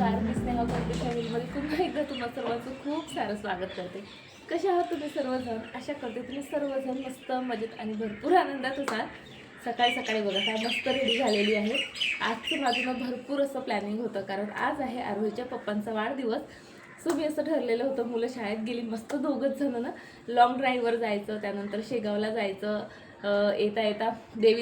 नमस्कार, मी स्नेहा कॉम्प्युटर फॅमिलीमध्ये पुन्हा एकदा तुम्हा सर्वांचं खूप सारं स्वागत करते. कसे आहात तुम्ही सर्वजण? आशा करते तुम्ही सर्वजण मस्त मजेत आणि भरपूर आनंदात असाल. सकाळी सकाळी बघा काय मस्त रेडी झालेली आहे. आजचं माझं भरपूर असं प्लॅनिंग होतं, कारण आज आहे आरोहीच्या पप्पांचा वाढदिवस. सो मी असं ठरलेलं होतं, मुलं शाळेत गेली मस्त दोघंच जण ना लॉंग ड्राईव्हवर जायचं, त्यानंतर शेगावला जायचं, येता येता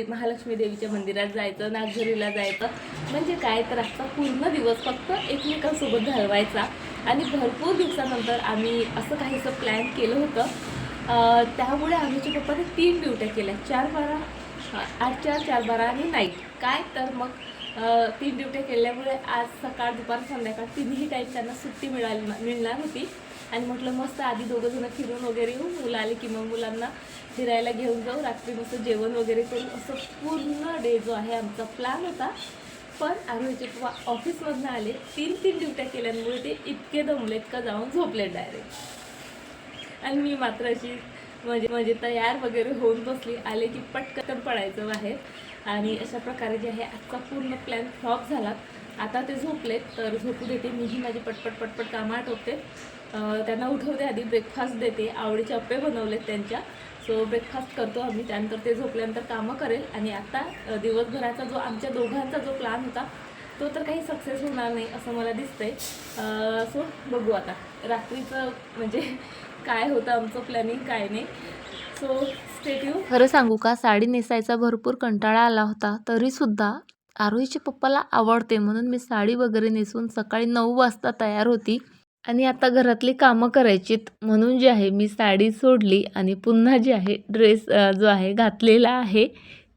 महालक्ष्मी देवीच्या मंदिरात जायचं, नागझरीला जायचं. म्हणजे काय तर आजचा पूर्ण दिवस फक्त एकमेकांसोबत घालवायचा. आणि भरपूर दिवसानंतर आम्ही असं काहीसं प्लॅन केलं होतं. त्यामुळे आमच्या पप्पाने 3 ड्युट्या केल्या, 4-12, 8-4, 4-12 आणि नाईट. काय तर मग 3 ड्युट्या केल्यामुळे आज सकाळ दुपार संध्याकाळ तिन्ही टाईम त्यांना सुट्टी मिळणार होती. आणि म्हटलं मस्त आधी दोघं जण फिरून वगैरे येऊ, मुलं आले की मग मुलांना फिरायला घेऊन जाऊ, रात्री मस्त जेवण वगैरे करू. असं पूर्ण डे जो आहे आमचा प्लॅन होता. पण आरोहीचे पप्पा ऑफिसमधून आले, 3 ड्युट्या केल्यामुळे ते इतके दमलेत का जाऊन झोपले डायरेक्ट. आणि मी मात्र अशी म्हणजे तयार वगैरे होऊन बसली. आले की पटकन पडायचं बाहेर. आणि अशा प्रकारे जे आहे आजचा पूर्ण प्लॅन फ्लॉप झाला. आता ते झोपलेत तर झोपू देते, मीही माझी पटपट कामं आटवते. त्यांना उठवते, आधी ब्रेकफास्ट देते, आवडीचे अप्पे बनवलेत त्यांच्या. सो ब्रेकफास्ट करतो आम्ही, त्यानंतर ते झोपल्यानंतर कामं करेल. आणि आता दिवसभराचा जो आमच्या दोघांचा जो प्लॅन होता तो तर काही सक्सेस होणार नाही असं मला दिसतंय. सो बघू आता रात्रीचं म्हणजे काय होतं आमचं प्लॅनिंग काय नाही. So stay tune. खरं सांगू का, साडी नेसायचा भरपूर कंटाळा आला होता, तरीसुद्धा आरोहीच्या पप्पाला आवडते म्हणून मी साडी वगैरे नेसून सकाळी 9 वाजता तयार होती. आणि आता घरातली कामं करायचीत म्हणून जे आहे मी साडी सोडली आणि पुन्हा जे आहे ड्रेस जो आहे घातलेला आहे.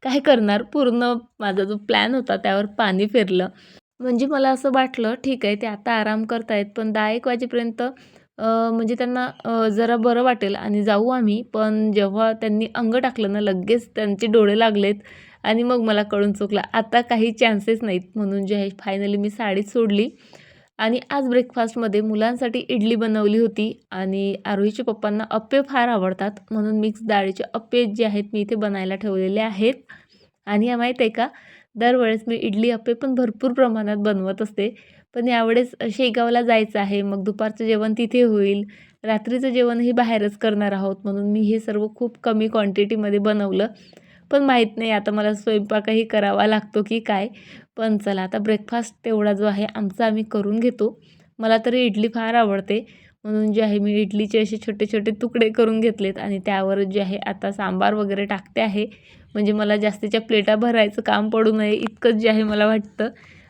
काय करणार, पूर्ण माझा जो प्लॅन होता त्यावर पाणी फिरलं. म्हणजे मला असं वाटलं ठीक आहे ते आता आराम करतायत, पण 10-1 वाजेपर्यंत म्हणजे त्यांना जरा बरं वाटेल आणि जाऊ आम्ही. पण जेव्हा त्यांनी अंग टाकलं ना, लगेच त्यांचे डोळे लागलेत आणि मग मला कळून चुकलं आता काही चान्सेस नाहीत. म्हणून जे आहे फायनली मी साडीच सोडली. आणि आज ब्रेकफास्टमध्ये मुलांसाठी इडली बनवली होती आणि आरोहीच्या पप्पांना अप्पे फार आवडतात म्हणून मिक्स डाळीचे अप्पे जे आहेत मी इथे बनायला ठेवलेले आहेत. आणि माहीत आहे का, दरवेळेस मी इडली अप्पे पण भरपूर प्रमाणात बनवत असते. पण यावेळेस शेगावला जायचं आहे, मग दुपारचं जेवण तिथे होईल, रात्रीचं जेवणही बाहेरच करणार आहोत, म्हणून मी हे सर्व खूप कमी क्वांटिटीमध्ये बनवलं. पण माहीत नाही आता मला स्वयंपाकही करावा लागतो की काय. पण चला आता ब्रेकफास्ट तेवढा जो आहे आमचा आम्ही करून घेतो. मला तरी इडली फार आवडते म्हणून जे आहे मी इडलीचे असे छोटे छोटे तुकडे करून घेतलेत आणि त्यावर जे आहे आता सांबार वगैरे टाकते आहे. म्हणजे मला जास्तीच्या प्लेटा भरायचं काम पडू नये इतकंच जे आहे मला वाटतं.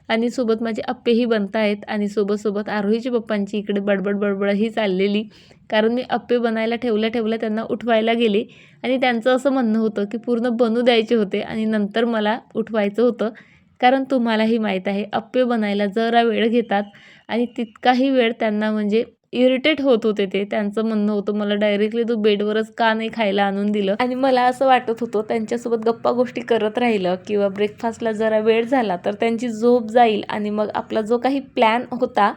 आणि सोबत माझे अप्पेही बनत आहेत आणि सोबत आरोहीच्या पप्पांची इकडे बडबडही चाललेली. कारण मी अप्पे बनायला ठेवल्या त्यांना उठवायला गेले आणि त्यांचं असं म्हणणं होतं की पूर्ण बनू द्यायचे होते आणि नंतर मला उठवायचं होतं. कारण तुम्हालाही माहीत आहे अप्पे बनायला जरा वेळ घेतात आणि तितकाही वेळ त्यांना म्हणजे इरिटेट होत होते ते. त्यांचं म्हणणं होतं मला डायरेक्टली तू बेडवरच का नाही खायला आणून दिलं. आणि मला असं वाटत होतं त्यांच्यासोबत गप्पा गोष्टी करत राहिलं किंवा ब्रेकफास्टला जरा वेळ झाला तर त्यांची झोप जाईल आणि मग आपला जो काही प्लॅन होता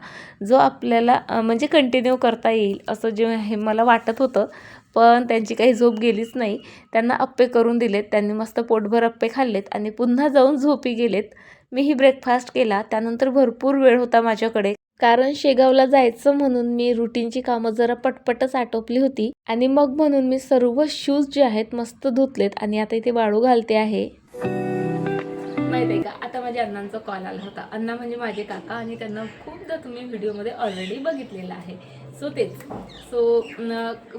जो आपल्याला म्हणजे कंटिन्यू करता येईल असं जे आहे मला वाटत होतं. पण त्यांची काही झोप गेलीच नाही. त्यांना अप्पे करून दिलेत, त्यांनी मस्त पोटभर अप्पे खाल्लेत आणि पुन्हा जाऊन झोपी गेलेत. मीही ब्रेकफास्ट केला. त्यानंतर भरपूर वेळ होता माझ्याकडे, कारण शेगावला जायचं म्हणून मी रुटीनची कामं जरा पटपटच आटोपली होती. आणि मग म्हणून मी सर्व शूज जे आहेत मस्त धुतलेत आणि आता इथे वाळू घालते आहे. माहिती आहे का, आता माझ्या अण्णांचा कॉल आला होता. अण्णा म्हणजे माझे काका आणि त्यांना खूपदा तुम्ही व्हिडिओमध्ये ऑलरेडी बघितलेलं आहे. सो तेच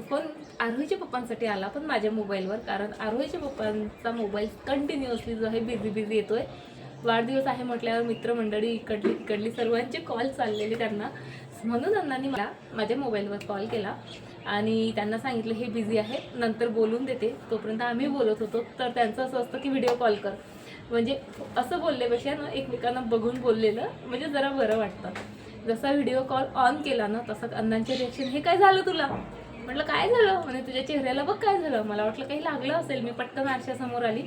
फोन आरोहीच्या पप्पांसाठी आला, पण माझ्या मोबाईलवर, कारण आरोहीच्या पप्पांचा मोबाईल कंटिन्युअसली जो आहे बिझी येतोय. वाढदिवस आहे म्हटल्यावर मित्रमंडळी इकडली सर्वांचे कॉल चाललेले त्यांना. म्हणून अण्णांनी मला माझ्या मोबाईलवर कॉल केला आणि त्यांना सांगितलं हे बिझी आहे, नंतर बोलून देते. तोपर्यंत आम्ही बोलत होतो. तर त्यांचं असं असतं की व्हिडिओ कॉल कर, म्हणजे असं बोलल्यापेक्षा ना एकमेकांना बघून बोललेलं म्हणजे जरा बरं वाटतं. जसा व्हिडिओ कॉल ऑन केला ना तसंच अण्णांचे रिॲक्शन, हे काय झालं तुला? म्हटलं काय झालं? म्हणे तुझ्या चेहऱ्याला बघ काय झालं. मला वाटलं काही लागलं असेल. मी पटकन आरशासमोर आली,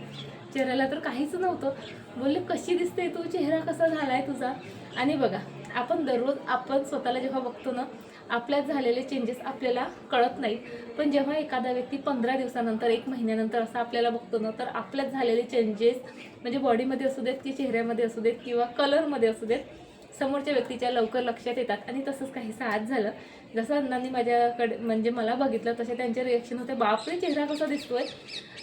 चेहऱ्याला तर काहीच नव्हतं. बोलले कशी दिसते तू, चेहरा कसा झालाय तुझा? आणि बघा, आपण दररोज आपण स्वतःला जेव्हा बघतो ना आपल्यात झालेले चेंजेस आपल्याला कळत नाहीत. पण जेव्हा एखादा व्यक्ती 15 दिवसानंतर 1 महिन्यानंतर असं आपल्याला बघतो ना तर आपल्यात झालेले चेंजेस म्हणजे बॉडीमध्ये असू देत की चेहऱ्यामध्ये असू देत किंवा कलरमध्ये असू देत समोरच्या व्यक्तीच्या लवकर लक्षात येतात आणि तसंच काहीसं आज झालं. जसं अण्णांनी माझ्याकडे म्हणजे मला बघितलं तसे त्यांचे रिॲक्शन होते, बापरे चेहरा कसा दिसतोय.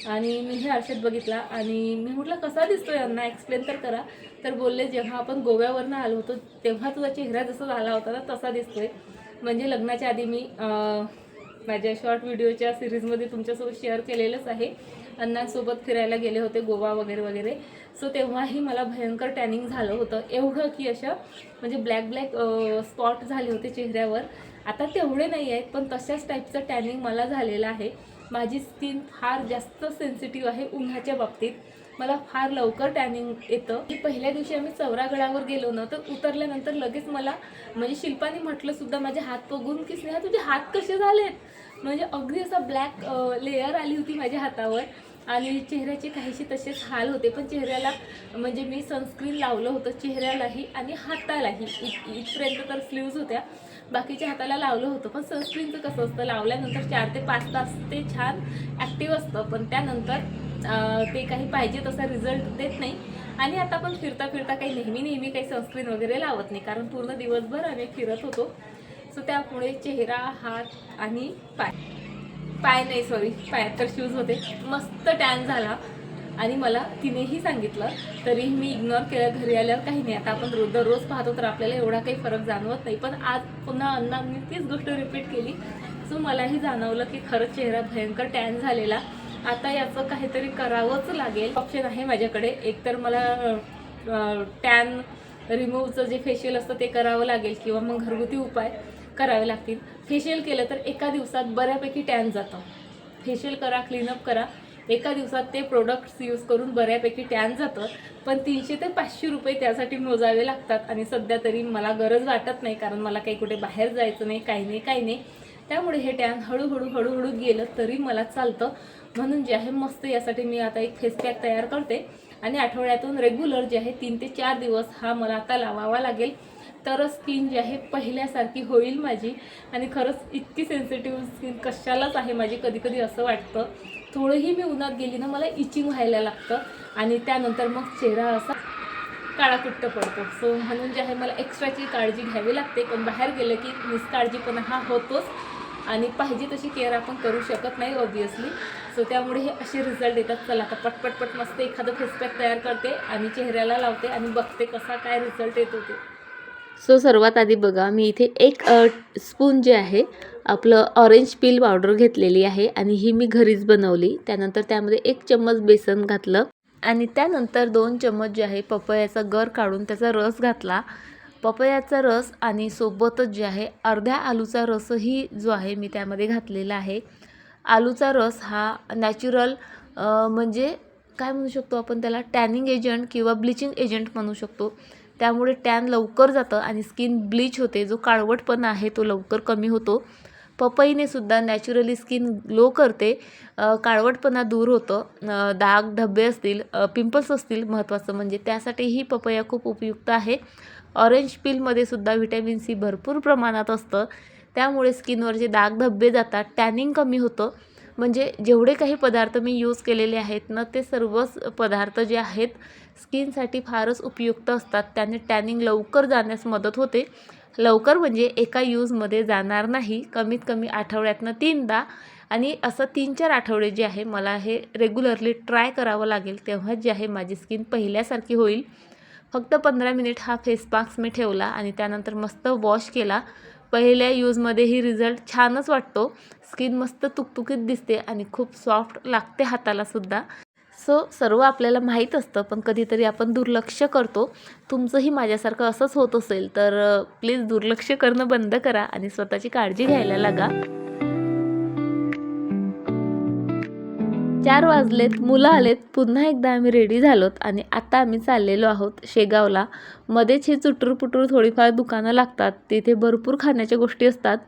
आणि मी हे आरशात बघितला आणि मी म्हटलं कसा दिसतोय अण्णा, एक्सप्लेन तर करा. तर बोलले जेव्हा आपण गोव्यावरनं आलो होतो तेव्हा तुझा चेहरा जसा झाला होता ना तसा दिसतोय. म्हणजे लग्नाच्या आधी मी माझ्या शॉर्ट व्हिडिओच्या सिरीजमध्ये तुमच्यासोबत शेअर केलेलंच आहे. अण्णांसोबत फिरायला गेले होते गोवा वगैरे वगैरे. सो तेव्हाही मला भयंकर टॅनिंग झालं होतं, एवढं की अशा म्हणजे ब्लॅक स्पॉट झाले होते चेहऱ्यावर. आता तेवढे नाही आहेत पण तशाच टाईपचं टॅनिंग मला झालेलं आहे. माझी स्किन फार जास्त सेन्सिटिव्ह आहे उन्हाच्या बाबतीत. मला फार लवकर टॅनिंग येतं. की पहिल्या दिवशी आम्ही चौरागडावर गेलो ना तर उतरल्यानंतर लगेच मला म्हणजे शिल्पाने म्हटलं सुद्धा माझे हात बघून की स्नेहा तुझे हात कसे झालेत. म्हणजे अगदी असा ब्लॅक लेअर आली होती माझ्या हातावर आणि चेहऱ्याचे काहीसे तसेच हाल होते. पण चेहऱ्याला म्हणजे मी सनस्क्रीन लावलं होतं चेहऱ्यालाही आणि हातालाही. इथपर्यंत तर स्लीव्ज होत्या, बाकीच्या हाताला लावलं होतं. पण सनस्क्रीनचं कसं असतं, लावल्यानंतर 4 ते 5 तास ते छान ॲक्टिव्ह असतं पण त्यानंतर ते काही पाहिजे तसा रिझल्ट देत नाही. आणि आता पण फिरता फिरता काही नेहमी काही सनस्क्रीन वगैरे लावत नाही कारण पूर्ण दिवसभर आम्ही फिरत होतो. सो त्यामुळे चेहरा, हात आणि पाय नाही सॉरी पायात तर शूज होते, मस्त टॅन झाला. आणि मला तिनेही सांगितलं तरीही मी इग्नोर केलं. घरी आल्यावर काही नाही, आता आपण दररोज पाहतो तर आपल्याला एवढा काही फरक जाणवत नाही. पण आज पुन्हा अण्णांनी तीच गोष्ट रिपीट केली. सो मलाही जाणवलं की खरंच चेहरा भयंकर टॅन झालेला. आता याचं काहीतरी करावंच लागेल. ऑप्शन आहे माझ्याकडे, एकतर मला टॅन रिमूव्हचं जे फेशियल असतं ते करावं लागेल किंवा मग घरगुती उपाय करावे लागतील. फेशियल केलं तर एका दिवसात बऱ्यापैकी टॅन जातं. फेशियल करा, क्लीनअप करा, एका दिवसात ते प्रोडक्ट्स यूज करून बऱ्यापैकी टॅन जातं. पण 300 ते 500 रुपये त्यासाठी मोजावे लागतात आणि सध्या तरी मला गरज वाटत नाही कारण मला काही कुठे बाहेर जायचं नाही, काही नाही. त्यामुळे हे टॅन हळूहळू गेलं तरी मला चालतं. म्हणून जे आहे मस्त यासाठी मी आता एक फेस पॅक तयार करते आणि आठवड्यातून रेग्युलर जे आहे 3 ते 4 दिवस हा मला आता लावावा लागेल. तर स्किन जी आहे पहिल्यासारखी होईल माझी. आणि खरंच इतकी सेन्सिटिव्ह स्किन कशालाच आहे माझी. कधी असं वाटतं थोडंही मी उन्हात गेली ना मला इचिंग व्हायला लागतं आणि त्यानंतर मग चेहरा असा काळाकुट्ट पडतो. सो म्हणून जे आहे मला एक्स्ट्राची काळजी घ्यावी लागते. पण बाहेर गेलं की निष्काळजीपणा हा होतोच आणि पाहिजे तशी केअर आपण करू शकत नाही ऑब्व्हियसली. सो त्यामुळे हे असे रिझल्ट येतात. चला आता पटपट मस्त एखादं फेस पॅक तयार करते आणि चेहऱ्याला लावते आणि बघते कसा काय रिझल्ट येतो ते. सो सर्वात आधी बघा मी इथे 1 स्पून जे आहे आपलं ऑरेंज पील पावडर घेतलेली आहे आणि ही मी घरीच बनवली. त्यानंतर त्यामध्ये 1 चम्मच बेसन घातलं आणि त्यानंतर 2 चम्मच जे आहे पपयाचा गर काढून त्याचा रस घातला. पपयाचा रस आणि सोबतच जे आहे अर्ध्या आलूचा रसही जो आहे मी त्यामध्ये घातलेला आहे. आलूचा रस हा नॅचरल म्हणजे काय म्हणू शकतो आपण त्याला, टॅनिंग एजंट किंवा ब्लिचिंग एजंट म्हणू शकतो. त्यामुळे टॅन लवकर जातं आणि स्किन ब्लीच होते. जो काळवटपणा आहे तो लवकर कमी होतो. पपईने सुद्धा नॅचरली स्किन ग्लो करते, काळवटपणा दूर होतं. डाग धब्बे असतील, पिंपल्स असतील महत्त्वाचं म्हणजे त्यासाठीही पपया खूप उपयुक्त आहे. ऑरेंज पीलमध्ये सुद्धा व्हिटॅमिन सी भरपूर प्रमाणात असतं. त्यामुळे स्किनवरचे डाग धब्बे जातात, टॅनिंग कमी होतं. म्हणजे जेवढे काही पदार्थ मी यूज केलेले आहेत ना ते सर्वच पदार्थ जे आहेत स्किनसाठी फारच उपयुक्त असतात. त्याने टॅनिंग लवकर जाण्यास मदत होते. लवकर म्हणजे एका यूजमध्ये जाणार नाही, कमीत कमी आठवड्यातनं 3दा आणि असं 3-4 आठवडे जे आहे मला हे रेग्युलरली ट्राय करावं लागेल. तेव्हा जे आहे माझी स्किन पहिल्यासारखी होईल. फक्त 15 मिनिट हा फेस मास्क मी ठेवला आणि त्यानंतर मस्त वॉश केला. पहिल्या यूजमध्येही रिझल्ट छानच वाटतो. स्किन मस्त तुकतुकीत दिसते आणि खूप सॉफ्ट लागते हातालासुद्धा. सो सर्व आपल्याला माहीत असतं पण कधीतरी आपण दुर्लक्ष करतो. तुमचंही माझ्यासारखं असंच होत असेल तर प्लीज दुर्लक्ष करणं बंद करा आणि स्वतःची काळजी घ्यायला लागा. 4 वाजलेत, मुलं आलेत. पुन्हा एकदा आम्ही रेडी झालोत आणि आता आम्ही चाललेलो आहोत शेगावला. मध्येच ही चुटूरपुटूर थोडीफार दुकानं लागतात. तिथे भरपूर खाण्याच्या गोष्टी असतात.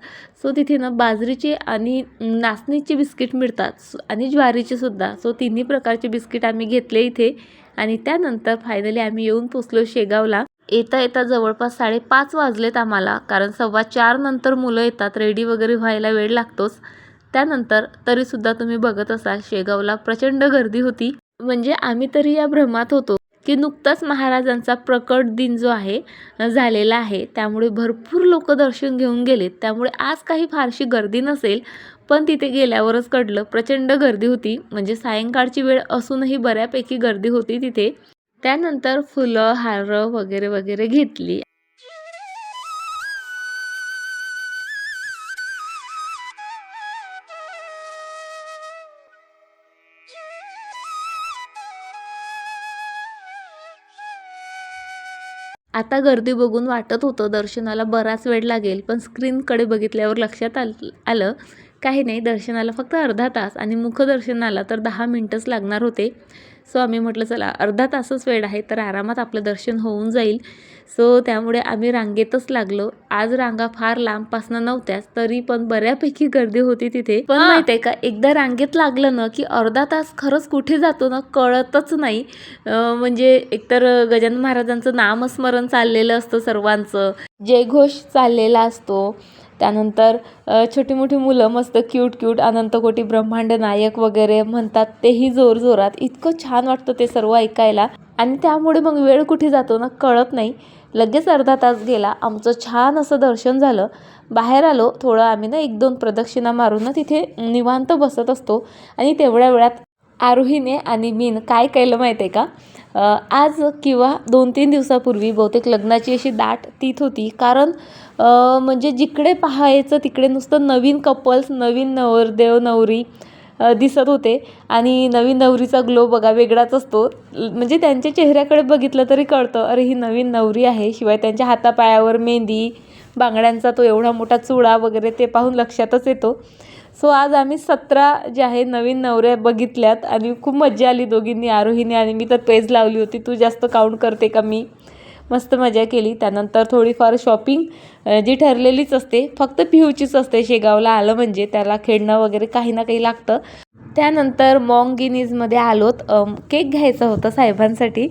सो तिथे ना बाजरीची आणि नाचणीची बिस्किट मिळतात आणि ज्वारीची सुद्धा. सो तिन्ही प्रकारचे बिस्किट आम्ही घेतले इथे आणि त्यानंतर फायनली आम्ही येऊन पोचलो शेगावला. येता जवळपास 5:30 वाजलेत आम्हाला कारण 4:15 नंतर मुलं येतात, रेडी वगैरे व्हायला वेळ लागतोच. त्यानंतर तरीसुद्धा तुम्ही बघत असाल शेगावला प्रचंड गर्दी होती. म्हणजे आम्ही तरी या भ्रमात होतो की नुकताच महाराजांचा प्रकट दिन जो आहे झालेला आहे, त्यामुळे भरपूर लोक दर्शन घेऊन गेलेत. त्यामुळे आज काही फारशी गर्दी नसेल, पण तिथे गेल्यावरच कळलं प्रचंड गर्दी होती. म्हणजे सायंकाळची वेळ असूनही बऱ्यापैकी गर्दी होती तिथे. त्यानंतर फुलं, हार वगैरे वगैरे घेतली. आता गर्दी बघून वाटत होतं दर्शनाला बराच वेळ लागेल, पण स्क्रीनकडे बघितल्यावर लक्षात आलं काही नाही, दर्शनाला फक्त अर्धा तास आणि मुखदर्शनाला तर 10 मिनिटच लागणार होते. सो आम्ही म्हटलं चला अर्धा तासच वेळ आहे तर आरामात आपलं दर्शन होऊन जाईल. सो त्यामुळे आम्ही रांगेतच लागलो. आज रांगा फार लांबपासनं नव्हत्याच, तरी पण बऱ्यापैकी गर्दी होती तिथे. पण माहिती आहे का, एकदा रांगेत लागलं ना की अर्धा तास खरंच कुठे जातो ना कळतच नाही. म्हणजे एकतर गजानन महाराजांचं नामस्मरण चाललेलं असतं, सर्वांचं जयघोष चाललेला असतो. त्यानंतर छोटी मोठी मुलं मस्त क्यूट अनंतकोटी ब्रह्मांड नायक वगैरे म्हणतात, तेही जोरजोरात. इतकं छान वाटतं ते सर्व ऐकायला आणि त्यामुळे मग वेळ कुठे जातो ना कळत नाही. लगेच अर्धा तास गेला. आमचं छान असं दर्शन झालं. बाहेर आलो थोडं, आम्ही ना 1-2 प्रदक्षिणा मारून ना तिथे निवांत बसत असतो. आणि तेवढ्या वेळात आरोहीने आणि मीन काय केलं माहिती आहे का, आज किंवा 2-3 दिवसापूर्वी बहुतेक लग्नाची अशी दाट तीत होती. कारण म्हणजे जिकडे पाहायचं तिकडे नुसतं नवीन कपल्स, नवीन नवरदेव नवरी दिसत होते. आणि नवीन नवरीचा ग्लो बघा वेगळाच असतो. म्हणजे त्यांच्या चेहऱ्याकडे बघितलं तरी कळतं अरे ही नवीन नवरी आहे. शिवाय त्यांच्या हातापायावर मेहंदी, बांगड्यांचा तो एवढा मोठा चुडा वगैरे ते पाहून लक्षातच येतो. सो आज आम्ही 17 जे आहे नवीन नवऱ्या बघितल्यात आणि खूप मजा आली दोघींनी, आरोहीने आणि मी तर पेज लावली होती. तू जास्त काउंट करते का मी? मस्त मजा केली. त्यानंतर थोडीफार शॉपिंग जी ठरलेलीच असते, फक्त पिहूचीच असते. शेगावला आलं म्हणजे त्याला खेळणं वगैरे काही ना काही लागतं. त्यानंतर मॉन्गिनीजमध्ये आलोत. केक घ्यायचा होता साहेबांसाठी.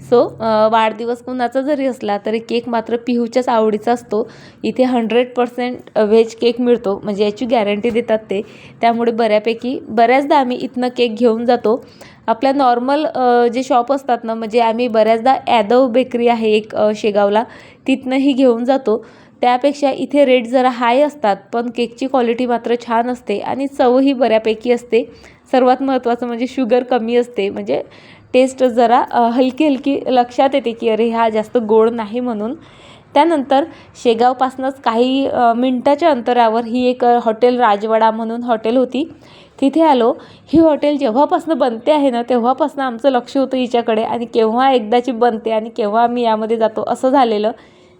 सो वाढदिवस कुणाचा जरी असला तरी केक मात्र पिहूच्याच आवडीचा असतो. इथे 100% व्हेज केक मिळतो, म्हणजे याची गॅरंटी देतात ते. त्यामुळे बऱ्याचदा आम्ही इथनं केक घेऊन जातो. आपल्या नॉर्मल जे शॉप असतात ना, म्हणजे आम्ही बऱ्याचदा यादव बेकरी आहे एक शेगावला, तिथनंही घेऊन जातो. त्यापेक्षा इथे रेट जरा हाय असतात, पण केकची क्वालिटी मात्र छान असते आणि चवही बऱ्यापैकी असते. सर्वात महत्त्वाचं म्हणजे शुगर कमी असते, म्हणजे टेस्ट जरा हलकी लक्षात येते की अरे हा जास्त गोड नाही म्हणून. त्यानंतर शेगावपासूनच काही मिनटाच्या अंतरावर ही एक हॉटेल राजवाडा म्हणून हॉटेल होती, तिथे आलो. ही हॉटेल जेव्हापासून बनते आहे ना तेव्हापासून आमचं लक्ष होतं हिच्याकडे आणि केव्हा एकदाची बनते आणि केव्हा आम्ही यामध्ये जातो असं झालेलं.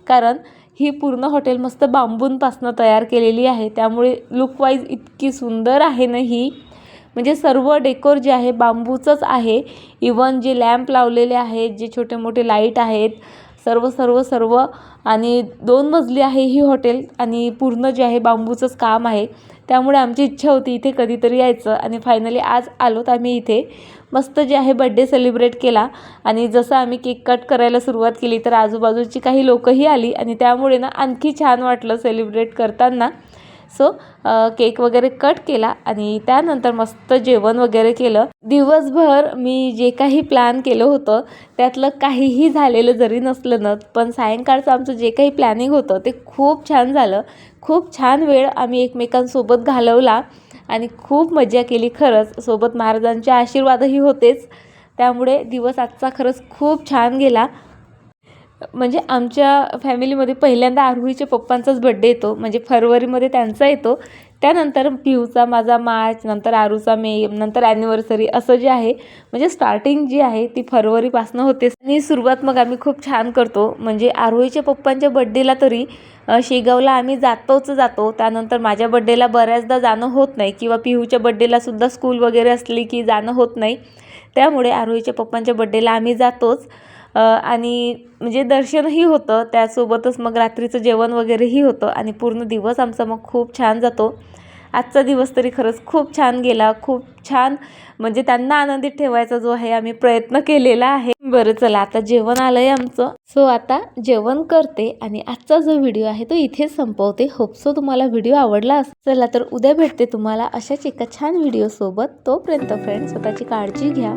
कारण ही पूर्ण हॉटेल मस्त बांबूंपासून तयार केलेली आहे, त्यामुळे लुकवाईज इतकी सुंदर आहे ना ही. म्हणजे सर्व डेकोर जे आहे बांबूचंच आहे. इवन जे लॅम्प लावलेले आहेत, जे छोटे मोठे लाईट आहेत, सर्व आणि 2 मजली आहे ही हॉटेल आणि पूर्ण जे आहे बांबूचंच काम आहे. त्यामुळे आमची इच्छा होती इथे कधीतरी यायचं आणि फायनली आज आलोत आम्ही इथे. मस्त जे आहे बड्डे सेलिब्रेट केला आणि जसं आम्ही केक कट करायला सुरुवात केली तर आजूबाजूची काही लोकंही आली आणि त्यामुळे ना आणखी छान वाटलं सेलिब्रेट करताना. सो केक वगैरे कट केला आणि त्यानंतर मस्त जेवण वगैरे केलं. दिवसभर मी जे काही प्लॅन केलं होतं त्यातलं काहीही झालेलं जरी नसलं ना, पण सायंकाळचं आमचं जे काही प्लॅनिंग होतं ते खूप छान झालं. खूप छान वेळ आम्ही एकमेकांसोबत घालवला आणि खूप मजा केली खरंच. सोबत महाराजांचे आशीर्वादही होतेच, त्यामुळे दिवस आजचा खरंच खूप छान गेला. म्हणजे आमच्या फॅमिलीमध्ये पहिल्यांदा आरोहीच्या पप्पांचाच बड्डे येतो, म्हणजे फरवरीमध्ये त्यांचा येतो. त्यानंतर पिहूचा माझा मार्च, नंतर आरूचा मे, नंतर ॲनिव्हर्सरी असं जे आहे, म्हणजे स्टार्टिंग जी आहे ती फरवरीपासून होते आणि सुरुवात मग आम्ही खूप छान करतो. म्हणजे आरोहीच्या पप्पांच्या बड्डेला तरी शेगावला आम्ही जातो. त्यानंतर माझ्या बड्डेला बऱ्याचदा जाणं होत नाही किंवा पिहूच्या बड्डेलासुद्धा स्कूल वगैरे असली की जाणं होत नाही. त्यामुळे आरोहीच्या पप्पांच्या बड्डेला आम्ही जातोच. आणि म्हणजे दर्शनही होतं, त्यासोबतच मग रात्रीचं जेवण वगैरेही होतं आणि पूर्ण दिवस आमचा मग खूप छान जातो. आजचा दिवस तरी खरंच खूप छान गेला. खूप छान म्हणजे त्यांना आनंदित ठेवायचा जो आहे आम्ही प्रयत्न केलेला आहे. बरं चला आता जेवण आलं आहे आमचं. सो आता जेवण करते आणि आजचा जो व्हिडिओ आहे तो इथेच संपवते. होप सो तुम्हाला व्हिडिओ आवडला असेल. चला तर उद्या भेटते तुम्हाला अशाच एका छान व्हिडिओसोबत. तोपर्यंत फ्रेंड्स स्वतःची काळजी घ्या.